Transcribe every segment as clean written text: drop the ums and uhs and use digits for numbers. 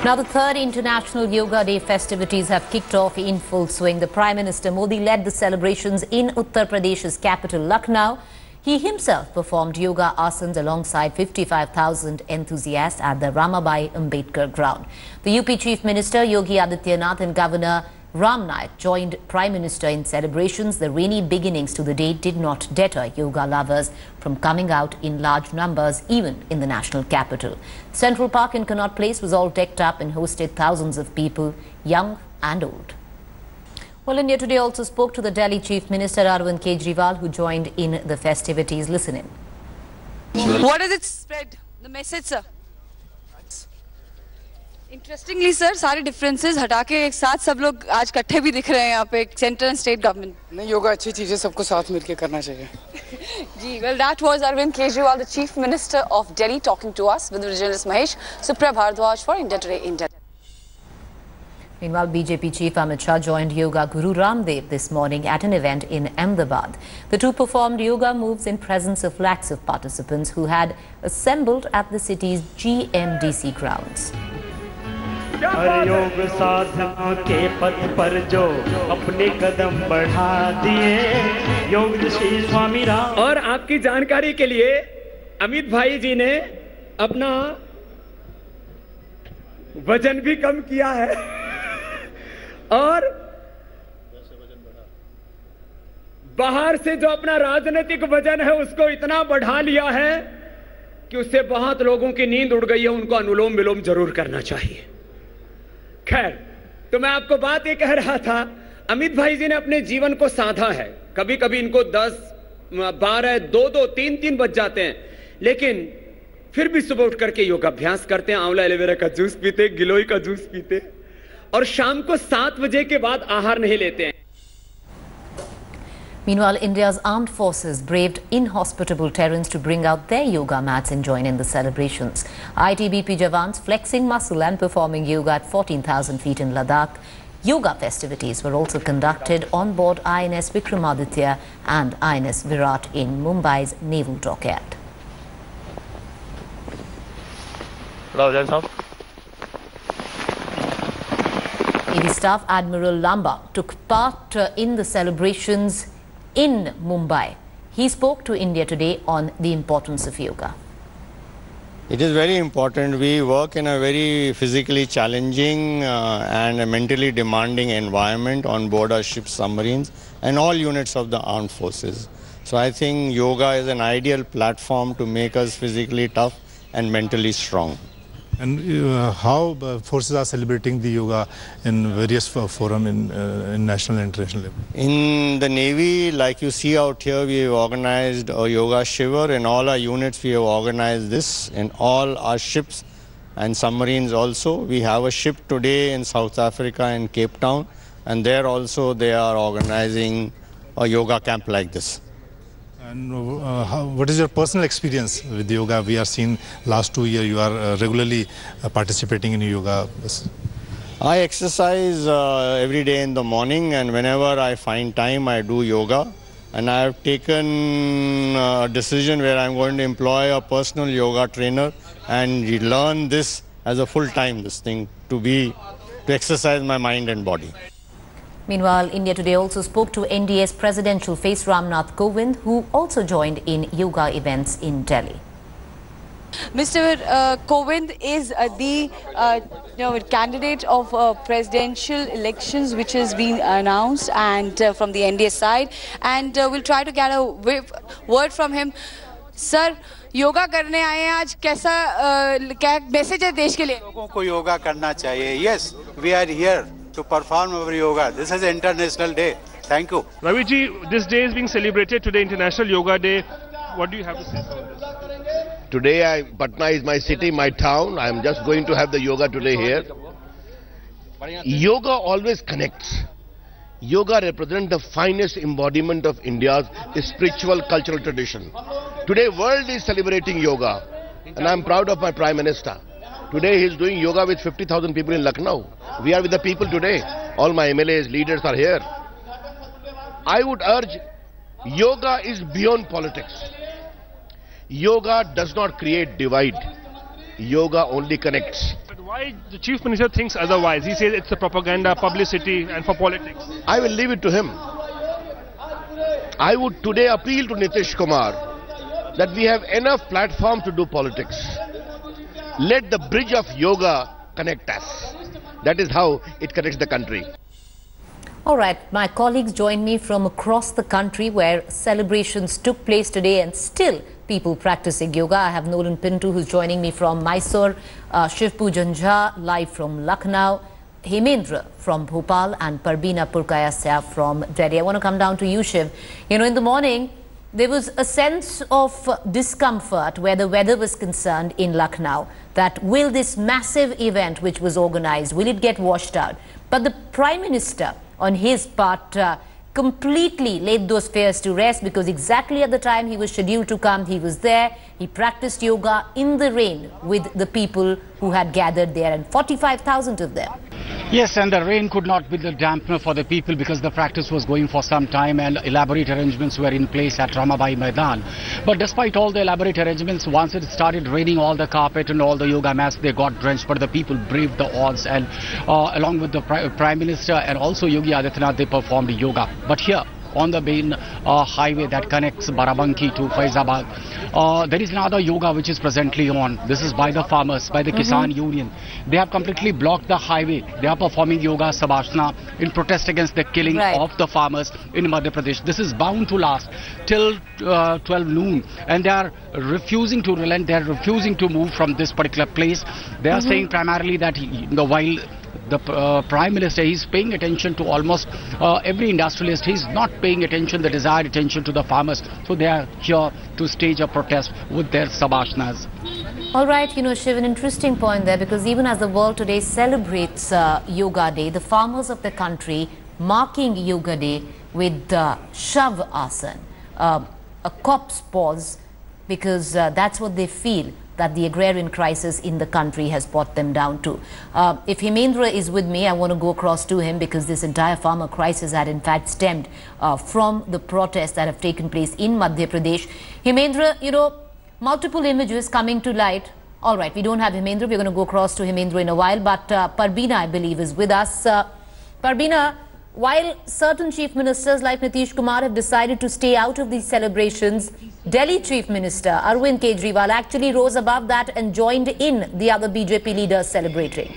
Now, the third International Yoga Day festivities have kicked off in full swing. The Prime Minister Modi led the celebrations in Uttar Pradesh's capital, Lucknow. He himself performed yoga asanas alongside 55,000 enthusiasts at the Ambedkar ground. The UP Chief Minister Yogi Adityanath and Governor Ramnath joined Prime Minister in celebrations. The rainy beginnings to the day did not deter yoga lovers from coming out in large numbers, even in the national capital. Central Park in Connaught Place was all decked up and hosted thousands of people, young and old. Well, India Today also spoke to the Delhi Chief Minister Arvind Kejriwal, who joined in the festivities. Listen in. What does it spread? The message, sir? Interestingly, sir, सारे differences हटा के एक साथ सब लोग आज इकट्ठे भी दिख रहे हैं यहाँ पे सेंटर एंड स्टेट गवर्नमेंट. नहीं, योगा अच्छी चीज़ है, सबको साथ मिलके करना चाहिए. जी, well, that was Arvind Kejriwal, the Chief Minister of Delhi, talking to us with the journalist Mahesh Supra Bhardwaj for India Today in Delhi. Meanwhile, BJP Chief Amit Shah joined Yoga Guru Ramdev this morning at an event in Ahmedabad. The two performed yoga moves in presence of lakhs of participants who had assembled at the city's GMDC grounds. योग साधना के पथ पर जो अपने कदम बढ़ा दिए योग श्री स्वामी राम. और आपकी जानकारी के लिए अमित भाई जी ने अपना वजन भी कम किया है और बाहर से जो अपना राजनीतिक वजन है उसको इतना बढ़ा लिया है कि उससे बहुत लोगों की नींद उड़ गई है. उनको अनुलोम विलोम जरूर करना चाहिए. खैर, तो मैं आपको बात ये कह रहा था, अमित भाई जी ने अपने जीवन को साधा है. कभी कभी इनको 10, 12, 2, 3 बज जाते हैं, लेकिन फिर भी सुबह उठ करके योगाभ्यास करते हैं. आंवला एलोवेरा का जूस पीते, गिलोय का जूस पीते और शाम को 7 बजे के बाद आहार नहीं लेते हैं. Meanwhile, India's armed forces braved inhospitable terrains to bring out their yoga mats and join in the celebrations. ITBP Jawans flexing muscle and performing yoga at 14,000 feet in Ladakh. Yoga festivities were also conducted on board INS Vikramaditya and INS Virat in Mumbai's naval dockyard. Navy Staff Admiral Lamba took part in the celebrations in Mumbai. He spoke to India Today on the importance of yoga. It is very important. We work in a very physically challenging and a mentally demanding environment on board our ships, submarines and all units of the armed forces. So I think yoga is an ideal platform to make us physically tough and mentally strong. And how forces are celebrating the yoga in various forums in national and international level? In the Navy, like you see out here, we have organized a yoga shiver. In all our units, we have organized this. In all our ships and submarines also. We have a ship today in South Africa in Cape Town, and there also they are organizing a yoga camp like this. And what is your personal experience with yoga? We are seeing last 2 years you are regularly participating in yoga. I exercise every day in the morning, and whenever I find time I do yoga. And I have taken a decision where I am going to employ a personal yoga trainer and learn this as a full-time to exercise my mind and body. Meanwhile, India Today also spoke to NDA's presidential face Ramnath Govan, who also joined in yoga events in Delhi. Mr. Govind is the candidate of presidential elections which has been announced and from the NDA side, and we'll try to get a word from him. Sir, yoga करने आए हैं आज, कैसा क्या message है देश के लिए? लोगों को योगा करना चाहिए. Yes, we are here to perform our yoga. This is an international day. Thank you. Ravi ji, this day is being celebrated today, International Yoga Day. What do you have to say about this? Today, Patna is my city, my town. I am just going to have the yoga today here. Yoga always connects. Yoga represents the finest embodiment of India's spiritual cultural tradition. Today, world is celebrating yoga, and I am proud of my Prime Minister. Today he is doing yoga with 50,000 people in Lucknow. We are with the people today. All my MLAs, leaders are here. I would urge, yoga is beyond politics. Yoga does not create divide. Yoga only connects. Why the Chief Minister thinks otherwise? He says it's a propaganda, publicity and for politics. I will leave it to him. I would today appeal to Nitish Kumar that we have enough platform to do politics. Let the bridge of yoga connect us. That is how it connects the country. All right, my colleagues join me from across the country where celebrations took place today and still people practicing yoga. I have Nolan Pinto who's joining me from Mysore, Shiv Pujan Jha live from Lucknow, Hemendra from Bhopal and Parbina Purkayasya from Delhi. I want to come down to you, Shiv. You know, in the morning, there was a sense of discomfort where the weather was concerned in Lucknow, that will this massive event which was organized, will it get washed out? But the Prime Minister, on his part, completely laid those fears to rest because exactly at the time he was scheduled to come, he was there. He practiced yoga in the rain with the people who had gathered there, and 45,000 of them. Yes, and the rain could not be the dampener for the people because the practice was going for some time and elaborate arrangements were in place at Ramabai Maidan. But despite all the elaborate arrangements, once it started raining, all the carpet and all the yoga mats, they got drenched, but the people braved the odds and along with the Prime Minister and also Yogi Adityanath, they performed yoga. But here, on the main highway that connects Barabanki to Faizabad, there is another yoga which is presently on. This is by the farmers, by the Kisan Union. They have completely blocked the highway. They are performing yoga sabashna in protest against the killing of the farmers in Madhya Pradesh. This is bound to last till 12 noon, and they are refusing to relent. They are refusing to move from this particular place. They are saying primarily that while the Prime Minister, he's paying attention to almost every industrialist. He's not paying attention, the desired attention to the farmers. So they are here to stage a protest with their sabashnas. All right, you know, Shiv, an interesting point there, because even as the world today celebrates Yoga Day, the farmers of the country marking Yoga Day with Shav Asan, a corpse pause, because that's what they feel that the agrarian crisis in the country has brought them down to. If Hemendra is with me, I want to go across to him because this entire farmer crisis had in fact stemmed from the protests that have taken place in Madhya Pradesh. Hemendra, you know, multiple images coming to light. All right, we don't have Hemendra. We're going to go across to Hemendra in a while, but Parbina, I believe, is with us. Parbina, while certain chief ministers like Nitish Kumar have decided to stay out of these celebrations, Delhi Chief Minister Arvind Kejriwal actually rose above that and joined in the other BJP leaders celebrating.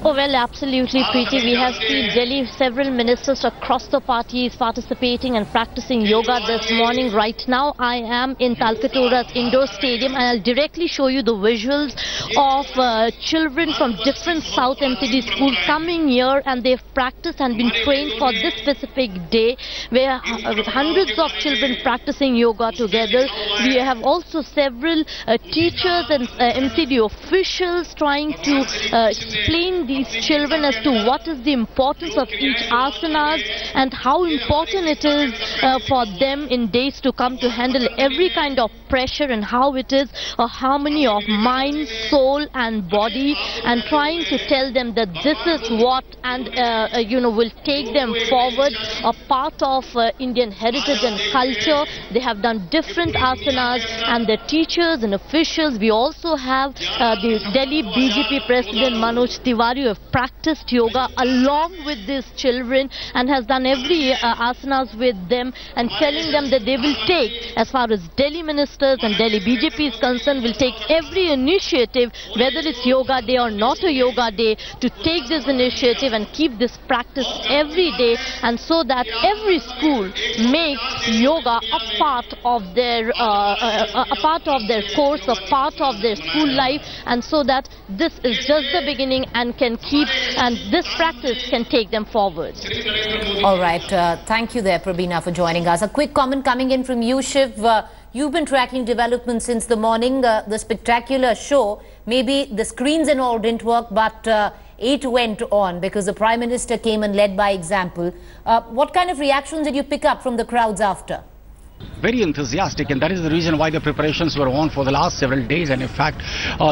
Oh, well, absolutely, Preeti. We have seen Delhi, several ministers across the parties participating and practicing yoga this morning. Right now, I am in Talkatora's indoor stadium and I'll directly show you the visuals of children from different South MCD schools coming here, and they've practiced and been trained for this specific day, where hundreds of children practicing yoga together. We have also several teachers and MCD officials trying to explain these children as to what is the importance of each asanas and how important it is for them in days to come to handle every kind of pressure, and how it is a harmony of mind, soul and body, and trying to tell them that this is what and will take them forward, a part of Indian heritage and culture. They have done different asanas, and the teachers and officials. We also have the Delhi BJP President Manoj Tiwari, who have practiced yoga along with these children and has done every asanas with them, and telling them that they will take, as far as Delhi ministers and Delhi BJP is concerned, will take every initiative, whether it's yoga day or not a yoga day, to take this initiative and keep this practice every day, and so that every school makes yoga a part of their course, a part of their school life, and so that this is just the beginning and can keep, and this practice can take them forward. All right, thank you there, Prabina, for joining us. A quick comment coming in from you, Shiv. You've been tracking developments since the morning. The spectacular show, maybe the screens and all didn't work, but it went on because the Prime Minister came and led by example. What kind of reactions did you pick up from the crowds after? very enthusiastic, and that is the reason why the preparations were on for the last several days. And in fact,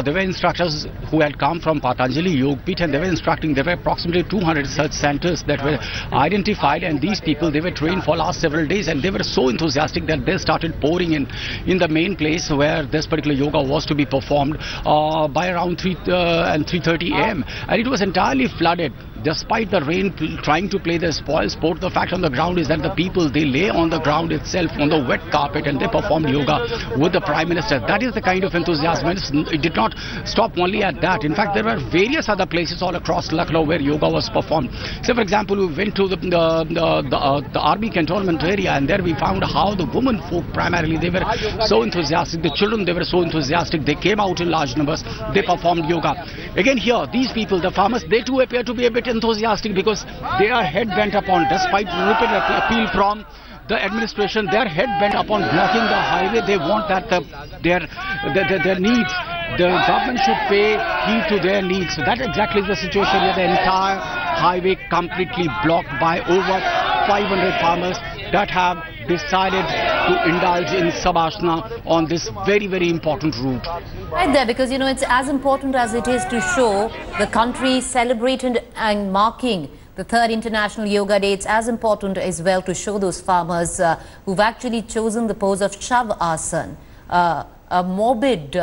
there were instructors who had come from Patanjali Yogpith, and they were instructing. There were approximately 200 such centers that were identified, and these people, they were trained for last several days, and they were so enthusiastic that they started pouring in the main place where this particular yoga was to be performed by around 3:30 a.m. and it was entirely flooded. Despite the rain trying to play the spoil sport, the fact on the ground is that the people, they lay on the ground itself on the wet carpet and they performed yoga with the Prime Minister. That is the kind of enthusiasm. It did not stop only at that. In fact, there were various other places all across Lucknow where yoga was performed. So, for example, we went to the army cantonment area, and there we found how the women folk primarily, they were so enthusiastic. The children, they were so enthusiastic. They came out in large numbers. They performed yoga. Again here, these people, the farmers, they too appear to be a bit enthusiastic because they are head bent upon, despite repeated appeal from the administration, they are head bent upon blocking the highway. They want that their needs, the government should pay heed to their needs. So that exactly is the situation here. The entire highway completely blocked by over 500 farmers that have decided to indulge in Sabhasana on this very, very important route. Right there, because you know it's as important as it is to show the country celebrated and marking the 3rd International Yoga Day. It's as important as well to show those farmers who've actually chosen the pose of Shavasana, a morbid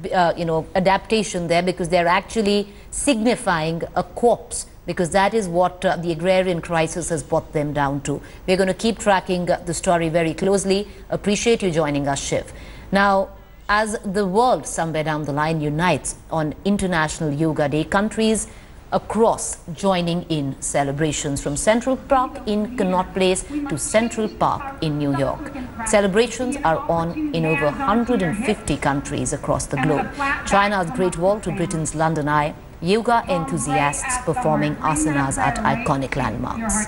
adaptation there, because they're actually signifying a corpse, because that is what the agrarian crisis has brought them down to. We're going to keep tracking the story very closely. Appreciate you joining us, Shiv. Now, as the world somewhere down the line unites on International Yoga Day, countries across joining in celebrations, from Central Park in Connaught Place to Central Park in New York. Celebrations are on in over 150 countries across the globe. China's Great Wall to Britain's London Eye, yoga enthusiasts performing asanas at iconic landmarks.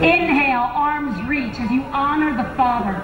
Inhale, arms reach as you honor the Father.